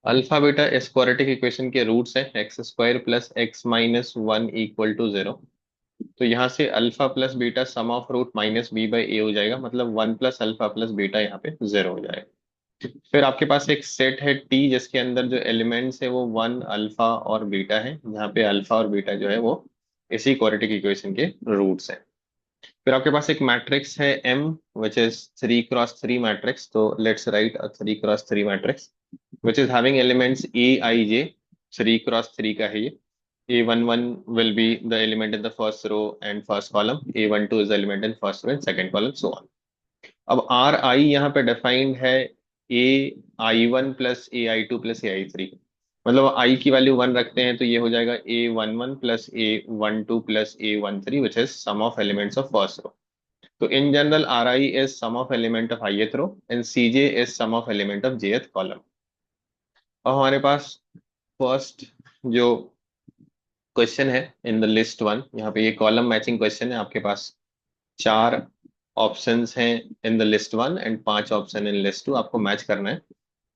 Alpha beta इस quadratic equation के roots है x square plus x minus one equal to zero. तो यहाँ से alpha plus beta sum of root minus b by a हो जाएगा, मतलब one plus alpha plus beta यहाँ पे जीरो हो जाएगा। फिर आपके पास एक सेट है टी जिसके अंदर जो एलिमेंट्स है वो वन अल्फा और बीटा है, यहाँ पे अल्फा और बीटा जो है वो इसी क्वाड्रेटिक इक्वेशन के रूट्स है। फिर आपके पास एक मैट्रिक्स है M which is three cross three matrix. तो let's write a three cross three matrix which is having elements A, I, J, 3 cross 3 का है ये। A11 will be the element in the first row and first column, A12 is the element in first row and second column, so on। अब R I यहाँ पे defined है A I1 plus A I2 plus A I3। मतलब I की value 1 रखते हैं तो ये हो जाएगा A11 plus A12 plus A13 which is sum of elements of first row। तो in general RI is sum of element of ith row and CJ is sum of element of jth column। अब हमारे पास first जो question है in the list one, यहाँ पे ये column matching question है। आपके पास चार ऑप्शंस हैं in the list one and पांच ऑप्शन इन लिस्ट टू, आपको मैच करना है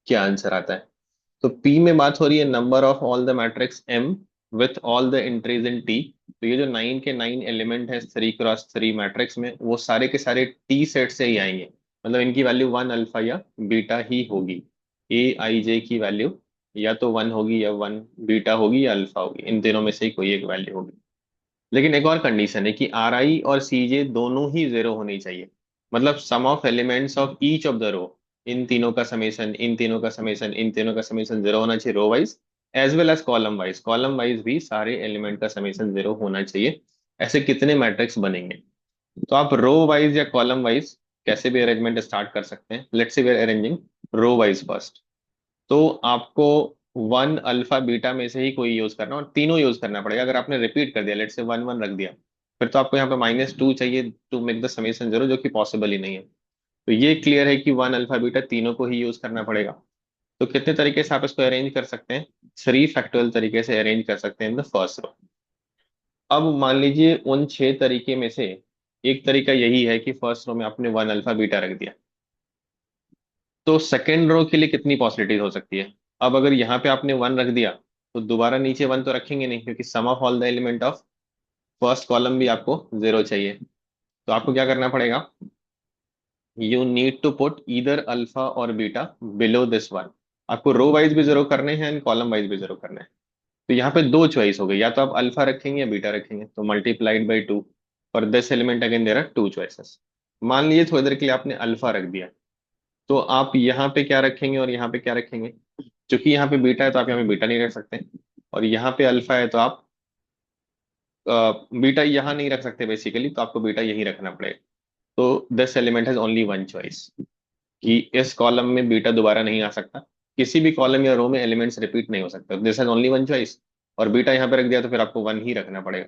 क्या आंसर आता है। तो पी में बात हो रही है number of all the matrix M with all the entries in T. तो ये जो नाइन के नाइन एलिमेंट है थ्री क्रॉस थ्री मैट्रिक्स में वो सारे के सारे टी सेट से ही आएंगे, मतलब इनकी वैल्यू वन अल्फा या बीटा ही होगी। ए आई जे की वैल्यू या तो वन होगी या वन बीटा होगी या अल्फा होगी, इन तीनों में से ही कोई एक वैल्यू होगी। लेकिन एक और कंडीशन है कि आर आई और सी जे दोनों ही जीरो होनी चाहिए, मतलब sum of elements of each of the row, इन तीनों का समेशन इन तीनों का समेशन इन तीनों का समेशन जीरो होना चाहिए row wise as well as column wise. Column wise भी सारे एलिमेंट का समेशन जीरो होना चाहिए। ऐसे कितने मैट्रिक्स बनेंगे? तो आप रो वाइज या कॉलम वाइज कैसे भी अरेंजमेंट स्टार्ट कर सकते हैं। Let's say we are arranging row wise first. तो आपको वन अल्फा बीटा में से ही कोई यूज करना और तीनों यूज करना पड़ेगा। अगर आपने रिपीट कर दिया, लेट से वन वन रख दिया, फिर तो आपको यहाँ पे माइनस टू चाहिए to make the summation zero, जो कि पॉसिबल ही नहीं है। तो ये क्लियर है कि वन अल्फा बीटा तीनों को ही यूज करना पड़ेगा। तो कितने तरीके से आप इसको अरेंज कर सकते हैं? थ्री फैक्टोरियल तरीके से अरेंज कर सकते हैं इन द फर्स्ट रो। अब मान लीजिए उन छह तरीके में से एक तरीका यही है कि फर्स्ट रो में आपने वन अल्फा बीटा रख दिया, तो सेकेंड रो के लिए कितनी पॉसिबिलिटीज हो सकती है? अब अगर यहाँ पे आपने वन रख दिया तो दोबारा नीचे वन तो रखेंगे नहीं, क्योंकि sum of all the element of first column भी आपको जीरो चाहिए। तो आपको क्या करना पड़ेगा? You need to put either alpha और बीटा बिलो दिस वन। आपको रो वाइज भी जीरो करने हैं एंड कॉलम वाइज भी जीरो करने हैं। तो यहाँ पे दो चॉइस हो गई, या तो आप अल्फा रखेंगे या बीटा रखेंगे, तो multiplied by two for this element again there are two choices. मान लीजिए थोड़ी देर के लिए आपने अल्फा रख दिया, तो आप यहाँ पे क्या रखेंगे और यहाँ पे क्या रखेंगे? क्योंकि यहाँ पे बीटा है तो आप यहाँ पे बीटा नहीं रख सकते, और यहाँ पे अल्फा है तो आप बीटा यहाँ नहीं रख सकते बेसिकली, तो आपको बीटा यही रखना पड़ेगा। तो this element has only one choice कि इस कॉलम में बीटा दोबारा नहीं आ सकता, किसी भी कॉलम या रो में एलिमेंट्स रिपीट नहीं हो सकता, this has only one choice. और बीटा यहाँ पे रख दिया तो फिर आपको वन ही रखना पड़ेगा।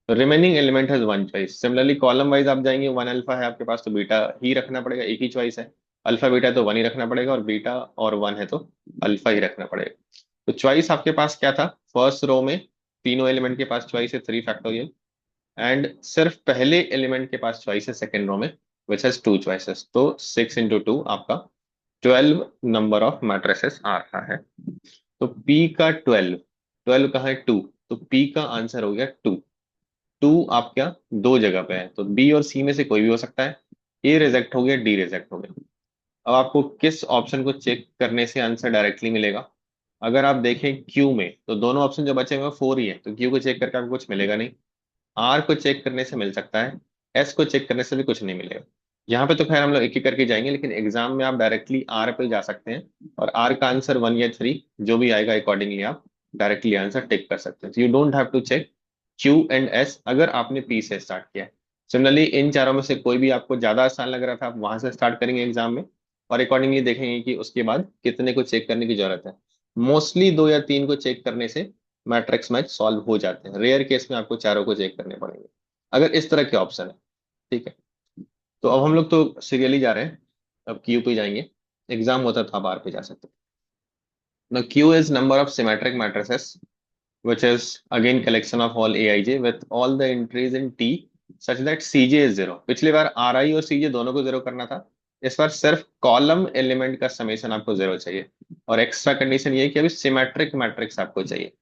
तो remaining element has one choice. Similarly column wise आप जाएंगे, वन अल्फा है आपके पास तो बीटा ही रखना पड़ेगा, एक ही चॉइस है। अल्फा बीटा है तो वन ही रखना पड़ेगा, और बीटा और वन है तो अल्फा ही रखना पड़ेगा। तो चॉइस आपके पास क्या था? फर्स्ट रो में तीनों एलिमेंट के पास चॉइस है थ्री फैक्टोरियल, एंड सिर्फ पहले एलिमेंट के पास चॉइस है सेकेंड रो में विच हैज टू चॉइसेस। तो सिक्स इंटू टू आपका 12 नंबर ऑफ मैट्रिसेस आ रहा है। तो P का 12, 12 कहाँ है? टू। तो P का आंसर हो गया टू। टू आप क्या दो जगह पे है, तो B और C में से कोई भी हो सकता है। A रिजेक्ट हो गया, D रिजेक्ट हो गया। अब आपको किस ऑप्शन को चेक करने से आंसर डायरेक्टली मिलेगा? अगर आप देखें Q में, तो दोनों ऑप्शन जो बचे हुए हैं फोर ही है, तो Q को चेक करके आपको कुछ मिलेगा नहीं। R को चेक करने से मिल सकता है, S को चेक करने से भी कुछ नहीं मिलेगा। यहाँ पे तो खैर हम लोग एक एक करके जाएंगे, लेकिन एग्जाम में आप डायरेक्टली R पे जा सकते हैं और R का आंसर वन या थ्री जो भी आएगा अकॉर्डिंगली आप डायरेक्टली आंसर टिक कर सकते हैं। You don't have to check Q and S अगर आपने P से स्टार्ट किया है। सिमिलरली इन चारों में से कोई भी आपको ज्यादा आसान लग रहा था, आप वहां से स्टार्ट करेंगे एग्जाम में, और अकॉर्डिंगली देखेंगे कि उसके बाद कितने को चेक करने की जरूरत है। मोस्टली दो या तीन को चेक करने से मैट्रिक्स मैच सॉल्व हो जाते हैं, रेयर केस में आपको चारों को चेक करने पड़ेंगे अगर इस तरह के ऑप्शन है। ठीक है, तो अब हम लोग तो सीरियली जा रहे हैं, अब क्यू पे जाएंगे। एग्जाम होता तो आप आर पे जा सकते हैं। Q is number of symmetric matrices which is again collection of all aij with all the entries in t such that cj is zero। पिछली बार ri और cj दोनों को जीरो करना था, इस बार सिर्फ कॉलम एलिमेंट का समेशन आपको 0 चाहिए, और एक्स्ट्रा कंडीशन ये है कि अभी सिमेट्रिक मैट्रिक्स आपको चाहिए।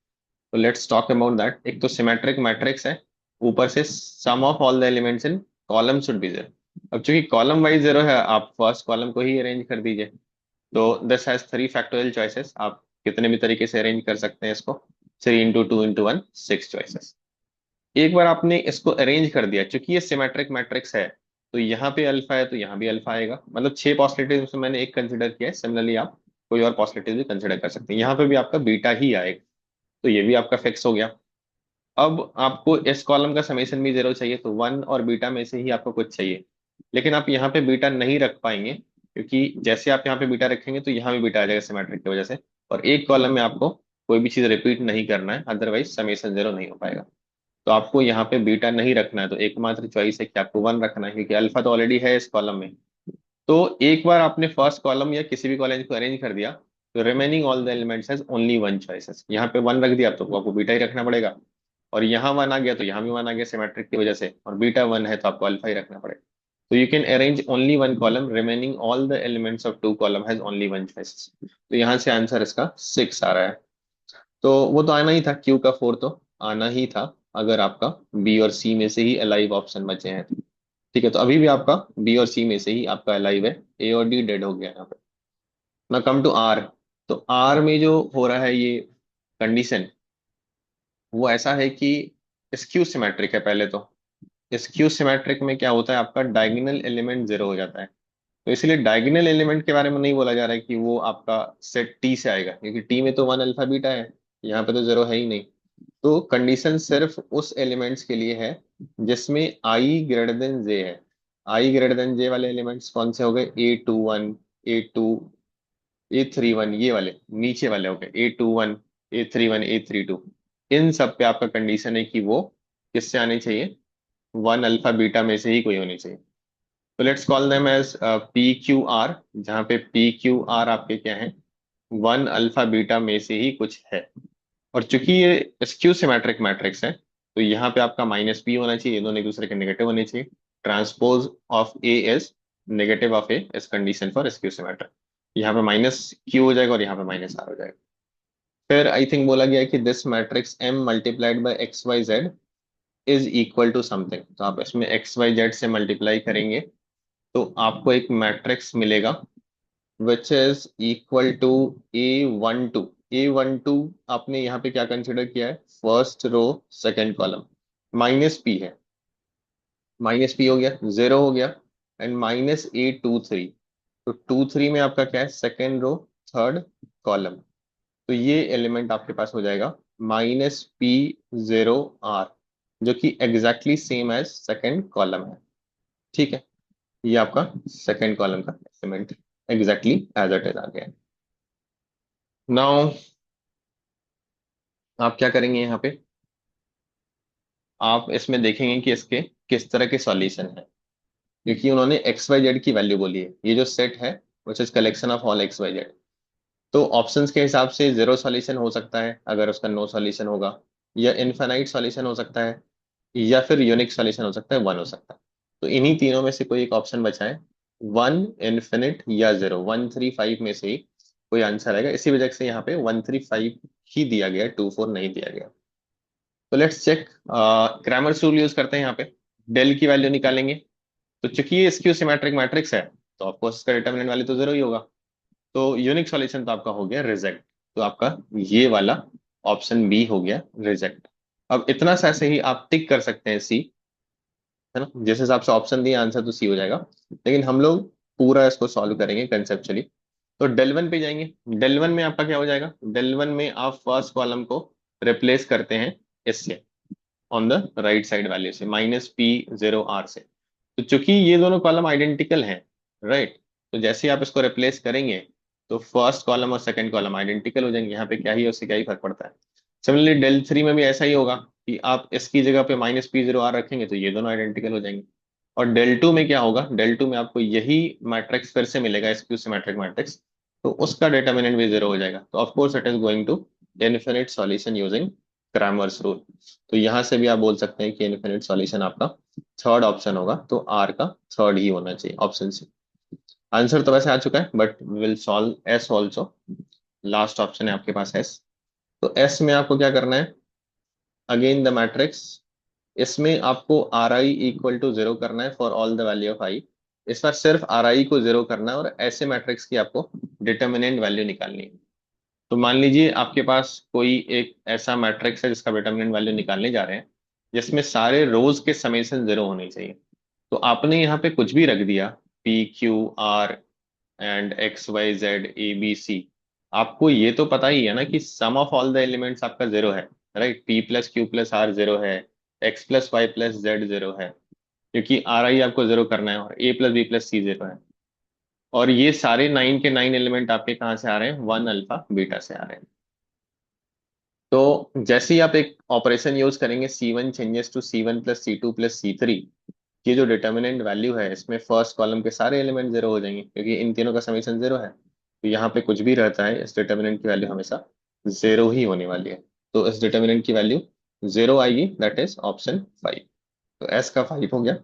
तो लेट्स टॉक अबाउट दैट। एक तो सिमेट्रिक मैट्रिक्स है, ऊपर से sum of all the elements in column should be 0। अब चूंकि कॉलम वाइज 0 है, आप फर्स्ट कॉलम को ही अरेंज कर दीजिए। तो दिस हैज 3 फैक्टोरियल चॉइसेस, आप कितने भी तरीके से अरेंज कर सकते हैं इसको। 3 into 2 into 1, 6 चॉइसेस। एक बार आपने इसको अरेंज कर दिया, चूंकि ये सिमेट्रिक मैट्रिक्स है, तो यहाँ पे अल्फा है तो यहाँ भी अल्फा आएगा, मतलब 6 पॉसिबिलिटीज में मैंने एक कंसिडर किया है। सिमिलरली आप कोई और पॉसिबिलिटीज भी कंसिडर कर सकते हैं, यहाँ पे भी आपका बीटा ही आएगा। तो ये भी आपका फिक्स हो गया। अब आपको इस कॉलम का समेशन भी 0 चाहिए, तो 1 और बीटा में से ही आपको कुछ चाहिए। लेकिन आप यहाँ पे बीटा नहीं रख पाएंगे, क्योंकि जैसे आप यहाँ पे बीटा रखेंगे तो यहाँ भी बीटा आ जाएगा सिमेट्रिक की वजह से। और एक कॉलम में आपको कोई भी चीज रिपीट नहीं करना है, अदरवाइज समेशन 0 नहीं हो पाएगा। तो आपको यहाँ पे बीटा नहीं रखना है, तो एकमात्र चॉइस है कि आपको 1 रखना है, क्योंकि अल्फा तो ऑलरेडी है इस कॉलम में। तो एक बार आपने फर्स्ट कॉलम या किसी भी कॉलम को अरेंज कर दिया, तो remaining all the elements has only 1 choices. यहाँ पे 1 रख दिया तो आपको बीटा ही रखना पड़ेगा, और यहाँ 1 आ गया तो यहाँ भी 1 आ गया सिमेट्रिक की वजह से, और बीटा 1 है तो आपको अल्फा ही रखना पड़ेगा। तो you can arrange only 1 column, remaining all the elements of 2 column has only 1 choices. तो यहाँ से आंसर इसका 6 आ रहा है। तो वो तो आना ही था, क्यू का 4 तो आना ही था, अगर आपका बी और सी में से ही अलाइव ऑप्शन बचे हैं तो। ठीक है, तो अभी भी आपका बी और सी में से ही आपका अलाइव है, ए और डी डेड हो गया यहाँ पे। ना कम टू आर। तो आर में जो हो रहा है ये कंडीशन, वो ऐसा है कि स्क्यू सिमेट्रिक है पहले तो। स्क्यू सिमेट्रिक में क्या होता है, आपका डायगोनल एलिमेंट 0 हो जाता है। तो इसलिए डायगोनल एलिमेंट के बारे में नहीं बोला जा रहा है कि वो आपका सेट टी से आएगा, क्योंकि टी में तो 1 अल्फा बीटा है, यहाँ पे तो 0 है ही नहीं। तो कंडीशन सिर्फ उस एलिमेंट्स के लिए है जिसमें आई ग्रेटर देन जे है। आई ग्रेटर देन जे वाले एलिमेंट्स कौन से हो गए, A21, A2, A31, ये वाले नीचे वाले हो गए A21, A31, A32। इन सब पे आपका कंडीशन है कि वो किससे आने चाहिए, 1 अल्फा बीटा में से ही कोई होनी चाहिए। तो let's call them as PQR, जहाँ पे PQR आपके क्या है, 1 अल्फा बीटा में से ही कुछ है। और चूंकि ये स्क्यू सिमेट्रिक मैट्रिक्स है, तो यहाँ पे आपका -p होना चाहिए, ये दोनों एक दूसरे के नेगेटिव होने चाहिए। Transpose of A is negative of A is condition for skew symmetric. यहाँ पे -q हो जाएगा और यहाँ पे -r हो जाएगा। फिर आई थिंक बोला गया है कि this matrix m multiplied by X Y Z is equal to something. तो आप इसमें एक्स वाई जेड से मल्टीप्लाई करेंगे तो आपको एक मैट्रिक्स मिलेगा which is equal to A12। A12 आपने यहाँ पे क्या कंसिडर किया है, first row second column. -p है, -p हो गया, 0 हो गया, एंड -A23। तो 23 में आपका क्या है, सेकंड रो थर्ड कॉलम। तो ये एलिमेंट आपके पास हो जाएगा -p0r, जो कि exactly same as second column है। ठीक है, ये आपका सेकंड कॉलम का element exactly as it is आ गया। नाउ आप क्या करेंगे यहाँ पे, आप इसमें देखेंगे कि इसके किस तरह के सॉल्यूशन है, क्योंकि उन्होंने एक्स वाई जेड की वैल्यू बोली है। ये जो सेट है which is collection of all X Y Z. तो ऑप्शंस के हिसाब से 0 सॉल्यूशन हो सकता है अगर उसका नो सॉल्यूशन होगा, या इनफाइनाइट सॉल्यूशन हो सकता है, या फिर यूनिक सॉल्यूशन हो सकता है, 1 हो सकता है। तो इन्हीं तीनों में से कोई एक ऑप्शन बचा है, 1, इन्फिनिट या 0। 135 में से ही कोई आंसर आएगा, इसी वजह से यहाँ पे 135 ही दिया गया है, 24 नहीं दिया गया। तो let's check, Cramer's rule use करते हैं यहाँ पे। डेल की वैल्यू निकालेंगे, तो चूंकि ये स्क्यू सिमेट्रिक मैट्रिक्स है, तो ऑफकोर्स इसका डिटर्मिनेंट वैल्यू तो 0 ही होगा। तो यूनिक सॉल्यूशन तो आपका हो गया रिजेक्ट। तो आपका ये वाला ऑप्शन बी हो गया रिजेक्ट। अब इतना सा ऐसे ही आप टिक कर सकते हैं सी, है ना, जिस हिसाब से ऑप्शन दिया आंसर तो सी हो जाएगा। लेकिन हम लोग पूरा इसको सॉल्व करेंगे कंसेप्चुअली। तो डेल वन पे जाएंगे। डेल वन में आपका क्या हो जाएगा, डेल वन में आप फर्स्ट कॉलम को रिप्लेस करते हैं इससे, on the right side value से, -p0r से। तो चूंकि ये दोनों कॉलम आइडेंटिकल हैं, राइट, तो जैसे आप इसको रिप्लेस करेंगे तो फर्स्ट कॉलम और सेकंड कॉलम आइडेंटिकल हो जाएंगे। यहाँ पे क्या ही है, उससे क्या ही फर्क पड़ता है। सिमिलरली डेल थ्री में भी ऐसा ही होगा कि आप इसकी जगह पे -p0r रखेंगे तो ये दोनों आइडेंटिकल हो जाएंगे। और डेल टू में क्या होगा, डेल टू में आपको यही मैट्रिक्स फिर से मिलेगा, स्क्यू सिमेट्रिक मैट्रिक्स। तो उसका डिटर्मिनेंट भी 0 हो जाएगा। तो of course it is going to infinite solution using Cramer's rule. तो यहां से भी आप बोल सकते हैं कि इनफिनिट सॉल्यूशन आपका थर्ड ऑप्शन होगा, तो आर का थर्ड ही होना चाहिए, ऑप्शन सी। आंसर तो वैसे आ चुका है, but will solve S also. Last option है आपके पास एस। तो एस में आपको क्या करना है, अगेन द मैट्रिक्स, इसमें आपको r i equal to zero करना है for all the value of i. इस बार सिर्फ आर आई को जीरो करना है और ऐसे मैट्रिक्स की आपको डिटर्मिनेंट वैल्यू निकालनी है। तो मान लीजिए आपके पास कोई एक ऐसा मैट्रिक्स है जिसका डिटर्मिनेंट वैल्यू निकालने जा रहे हैं, जिसमें सारे रोज के समेशन जीरो होने चाहिए। तो आपने यहाँ पे कुछ भी रख दिया, p q r and x Y z a b c, आपको ये तो पता ही है ना कि sum of all the elements आपका जीरो है, right. P plus q plus r zero है, x plus y plus z zero है, क्योंकि आर आई आपको जीरो करना है, और a plus b plus c zero है। और ये सारे नाइन के नाइन एलिमेंट आपके कहाँ से आ रहे हैं, वन अल्फा बीटा से आ रहे हैं। तो जैसे ही आप एक ऑपरेशन यूज करेंगे, C one changes to C one plus C two plus C three, ये जो डिटर्मिनेंट वैल्यू है इसमें फर्स्ट कॉलम के सारे एलिमेंट जीरो हो जाएंगे, क्योंकि इन तीनों का समेशन जीरो है। तो यहाँ पे कुछ भी रहता है, इस डिटर्मिनेंट की वैल्यू हमेशा जीरो ही होने वाली है। तो इस डिटर्मिनेंट की वैल्यू जीरो आएगी, दैट इज ऑप्शन फाइव। तो एस का फाइव हो गया,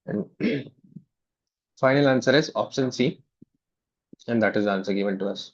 and final answer is option C, and that is answer given to us.